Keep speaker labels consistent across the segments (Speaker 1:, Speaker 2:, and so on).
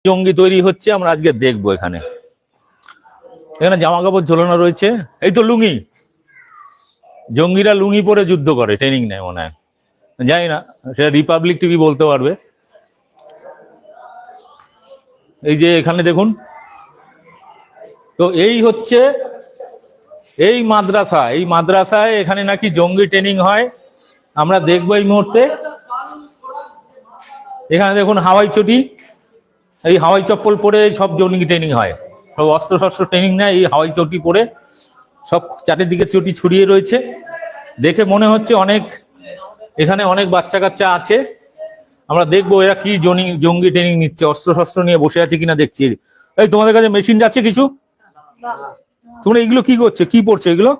Speaker 1: জঙ্গি তৈরি হচ্ছে আমরা আজকে দেখবো। এখানে এখানে জামা কাপড় ঝোলানো রয়েছে, এই তো লুঙ্গি। জঙ্গিরা লুঙ্গি পরে যুদ্ধ করে, ট্রেনিং নেয় মনে হয়, জানি না, সেটা রিপাবলিক টিভি বলতে পারবে। এই যে এখানে দেখুন তো, এই হচ্ছে এই মাদ্রাসা, এই মাদ্রাসায় এখানে নাকি জঙ্গি ট্রেনিং হয়, আমরা দেখবো এই মুহূর্তে। এখানে দেখুন হাওয়াই চটি, এই হাওয়াই চপ্পল পরে সব জঙ্গি ট্রেনিং হয়, সব অস্ত্র শস্ত্র ট্রেনিং নেয় এই হাওয়াই চটি পরে, সব চারিদিকে চটি ছড়িয়ে রয়েছে। দেখে মনে হচ্ছে অনেক এখানে অনেক বাচ্চা কাচ্চা আছে। আমরা দেখবো এরা কি জঙ্গি ট্রেনিং নিচ্ছে, অস্ত্র শস্ত্র নিয়ে বসে আছে কিনা দেখছি। এই তোমাদের কাছে মেশিন যাচ্ছে কিছু? তোমরা এগুলো কি করছে, কি পড়ছে এগুলো,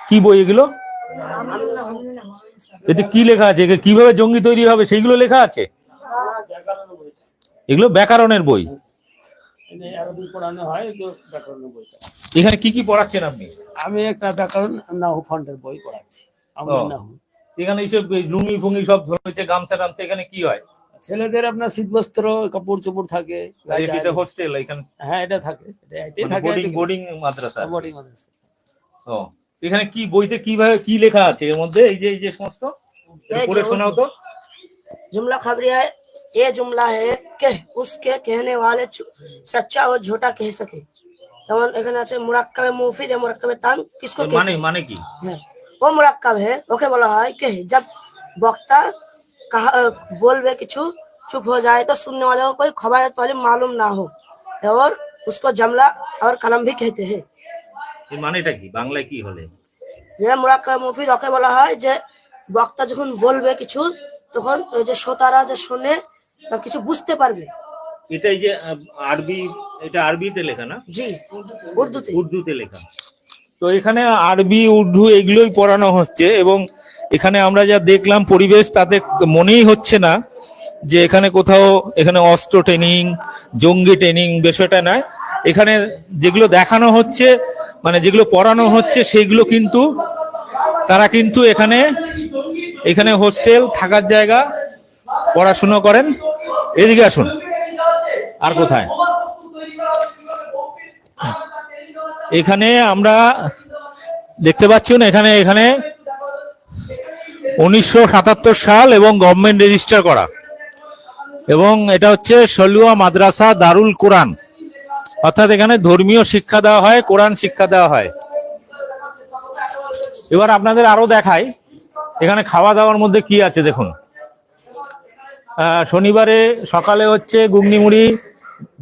Speaker 1: কি বই এগুলো? এতে কি লেখা আছে, কিভাবে জঙ্গি তৈরি হবে সেইগুলো লেখা আছে? এগুলো ব্যাকরণের বই। এখানে কি কি পড়াচ্ছেন আপনি?
Speaker 2: আমি একটা ব্যাকরণ নাহু ফান্ডের বই পড়াচ্ছি।
Speaker 1: এখানে এইসব লুঙ্গি ফুঙ্গি সব ধরেছে, গামছা টামছা, এখানে কি হয়?
Speaker 2: ছেলেদের আপনার শীতবস্ত্র কাপড় চোপড় থাকে।
Speaker 1: হোস্টেল এখানে?
Speaker 2: হ্যাঁ, এটা থাকে,
Speaker 1: বোর্ডিং মাদ্রাসা।
Speaker 2: বোর্ডিং মাদ্রাসা।
Speaker 1: ও, এখানে কি বইতে কিভাবে কি লেখা আছে এর মধ্যে? এই যে সমস্ত পড়ে শোনাও তো।
Speaker 3: जुमला खबरिया है, ये जुमला है कि उसके कहने वाले सच्चा और झूठा कह सके। तमन এখানে আছে মুরাক্কাবে মুফিদ है, मुरक्कबे तान किसको
Speaker 1: माने की
Speaker 3: है? वो मुरक्कब है, ओके बोला है कि जब वक्ता कहा बोलवे কিছু चुप हो जाए तो सुनने वाले को कोई खबर पहले मालूम ना हो, और उसको जुमला और कलम भी कहते हैं।
Speaker 1: এই মানেটা কি বাংলায় কি হলে?
Speaker 3: যে মুরাক্কাবে মুফিদ ওকে বলা হয় যে বক্তা যখন বলবে কিছু, তখন ওই যে শ্রোতারা যে শুনে বা কিছু বুঝতে পারবে।
Speaker 1: এটাই যে আরবি, এটা আরবিতে লেখা না?
Speaker 3: জি,
Speaker 1: উর্দুতে লেখা। তো এখানে আরবি উর্দু এগুলোই পড়ানো হচ্ছে, এবং এখানে আমরা যা দেখলাম পরিবেশ, তাতে মনেই হচ্ছে না যে এখানে কোথাও এখানে অস্ত্র ট্রেনিং, জঙ্গি ট্রেনিং বিষয়টা নয়। এখানে যেগুলো দেখানো হচ্ছে, মানে যেগুলো পড়ানো হচ্ছে, সেগুলো কিন্তু তারা কিন্তু এখানে হোস্টেল, থাকার জায়গা, পড়াশুনো করেন। এদিকে আসুন, আর কোথায়? এখানে আমরা দেখতে পাচ্ছি না, এখানে 1977 সাল এবং গভর্নমেন্ট রেজিস্টার করা, এবং এটা হচ্ছে সলুয়া মাদ্রাসা দারুল কোরআন, অর্থাৎ এখানে ধর্মীয় শিক্ষা দেওয়া হয়, কোরআন শিক্ষা দেওয়া হয়। এবার আপনাদের আরো দেখাই এখানে খাওয়া দাওয়ার মধ্যে কি আছে দেখুন। শনিবারে সকালে হচ্ছে ঘুগনি মুড়ি,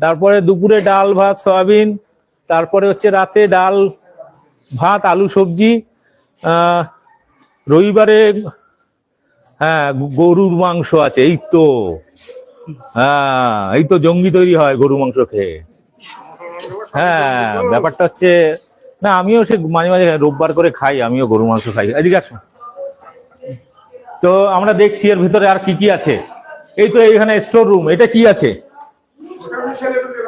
Speaker 1: তারপরে দুপুরে ডাল ভাত সয়াবিন, তারপরে হচ্ছে রাতে ডাল ভাত আলু সবজি, রবিবারে হ্যাঁ গরুর মাংস আছে। এই তো জঙ্গি তৈরি হয় গরু মাংস খেয়ে। হ্যাঁ, ব্যাপারটা হচ্ছে, না আমিও সে মাঝে মাঝে রোববার করে খাই, আমিও গরু মাংস খাই। এদিকে আসুন। তো আমরা দেখছি এর ভিতরে আর কি কি আছে। এই তো এখানে স্টোর রুম, এটা কি আছে?